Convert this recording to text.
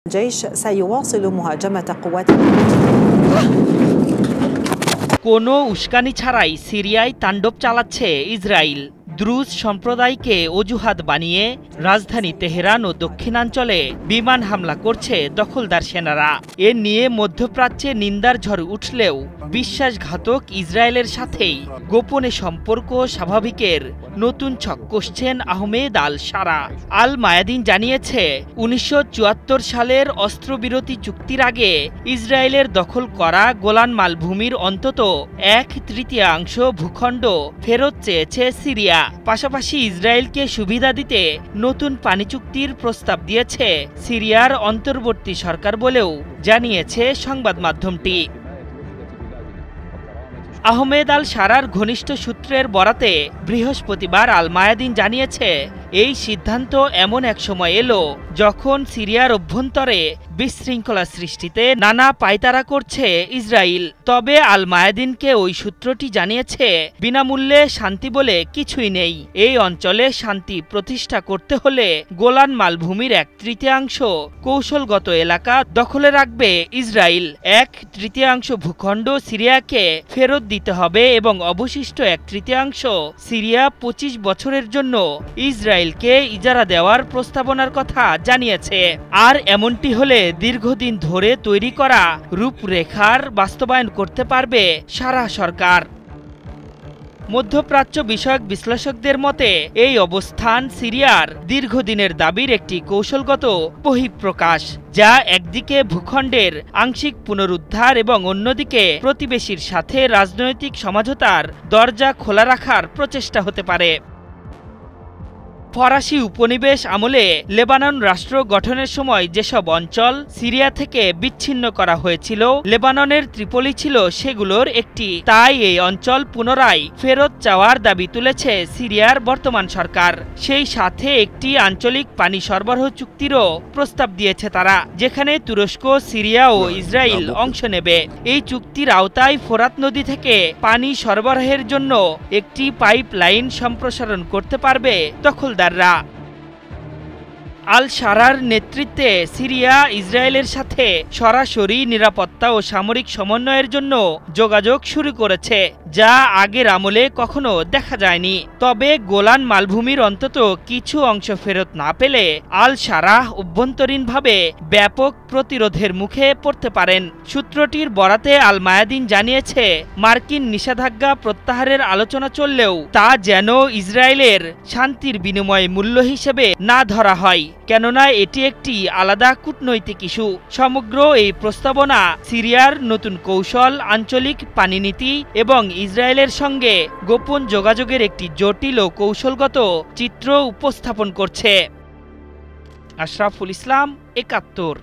الجيش سيواصل مهاجمة قوات কোনো উস্কানি ছাড়াই সিরিয়ায় তাণ্ডব চালাচ্ছে ইসরায়েল। দ্রুজ সম্প্রদায়কে অজুহাত বানিয়ে রাজধানী তেহরান ও দক্ষিণাঞ্চলে বিমান হামলা করছে দখলদার সেনারা। এ নিয়ে মধ্যপ্রাচ্যে নিন্দার ঝড় উঠলেও বিশ্বাসঘাতক ইসরায়েলের সাথেই গোপনে সম্পর্ক স্বাভাবিকের নতুন ছক কষছেন আহমেদ আল শারা। আল মায়াদিন জানিয়েছে, ১৯৭৪ সালের অস্ত্রবিরতি চুক্তির আগে ইসরায়েলের দখল করা গোলান মালভূমির অন্তত ১/৩ ভূখণ্ড ফেরত চেয়েছে সিরিয়া। পাশাপাশি ইসরায়েলকে সুবিধা দিতে নতুন পানি চুক্তির প্রস্তাব দিয়েছে সিরিয়ার অন্তর্বর্তী সরকার বলেও জানিয়েছে সংবাদ মাধ্যমটি। আহমেদ আল শারার ঘনিষ্ঠ সূত্রের বরাতে বৃহস্পতিবার আল মায়াদিন জানিয়েছে, এই সিদ্ধান্ত এমন এক সময় এলো যখন সিরিয়ার অভ্যন্তরে বিশৃঙ্খলা সৃষ্টিতে নানা পায়তারা করছে ইসরায়েল। তবে আল মায়াদিনকে ওই সূত্রটি জানিয়েছে, বিনামূল্যে শান্তি বলে কিছুই নেই। এই অঞ্চলে শান্তি প্রতিষ্ঠা করতে হলে গোলান মালভূমির 1/3 কৌশলগত এলাকা দখলে রাখবে ইসরায়েল। 1/3 ভূখণ্ড সিরিয়াকে ফেরত দিতে হবে এবং অবশিষ্ট 1/3 সিরিয়া 25 বছরের জন্য ইসরায়েলকে ইজারা দেওয়ার প্রস্তাবনার কথা জানিয়েছে। আর এমনটি হলে দীর্ঘদিন ধরে তৈরি করা রূপরেখার বাস্তবায়ন করতে পারবে শারা সরকার। মধ্যপ্রাচ্য বিষয়ক বিশ্লেষকদের মতে এই অবস্থান সিরিয়ার দীর্ঘদিনের দাবির একটি কৌশলগত বহিঃপ্রকাশ, যা একদিকে ভূখণ্ডের আংশিক পুনরুদ্ধার এবং অন্যদিকে প্রতিবেশীর সাথে রাজনৈতিক সমঝোতার দরজা খোলা রাখার প্রচেষ্টা হতে পারে। ফরাসি উপনিবেশ আমলে লেবানন রাষ্ট্র গঠনের সময় যেসব অঞ্চল সিরিয়া থেকে বিচ্ছিন্ন করা হয়েছিল, লেবাননের ত্রিপলি ছিল সেগুলোর একটি। তাই এই অঞ্চল পুনরায় ফেরত চাওয়ার দাবি তুলেছে সিরিয়ার বর্তমান সরকার। সেই সাথে একটি আঞ্চলিক পানি সরবরাহ চুক্তিরও প্রস্তাব দিয়েছে তারা, যেখানে তুরস্ক, সিরিয়া ও ইসরায়েল অংশ নেবে। এই চুক্তির আওতায় ফোরাত নদী থেকে পানি সরবরাহের জন্য একটি পাইপ লাইন সম্প্রসারণ করতে পারবে দখলদাররা। আল শারার নেতৃত্বে সিরিয়া ইসরায়েলের সাথে সরাসরি নিরাপত্তা ও সামরিক সমন্বয়ের জন্য যোগাযোগ শুরু করেছে, যা আগের আমলে কখনো দেখা যায়নি। তবে গোলান মালভূমির অন্তত কিছু অংশ ফেরত না পেলে আল শারাহ অভ্যন্তরীণভাবে ব্যাপক প্রতিরোধের মুখে পড়তে পারেন। সূত্রটির বরাতে আল মায়াদিন জানিয়েছে, মার্কিন নিষেধাজ্ঞা প্রত্যাহারের আলোচনা চললেও তা যেন ইসরায়েলের শান্তির বিনিময়ে মূল্য হিসেবে না ধরা হয়, কেননা এটি একটি আলাদা কূটনৈতিক ইস্যু। সমগ্র এই প্রস্তাবনা সিরিয়ার নতুন কৌশল, আঞ্চলিক পানিনীতি এবং ইসরায়েলের সঙ্গে গোপন যোগাযোগের একটি জটিল ও কৌশলগত চিত্র উপস্থাপন করছে। আশরাফুল ইসলাম, ৭১।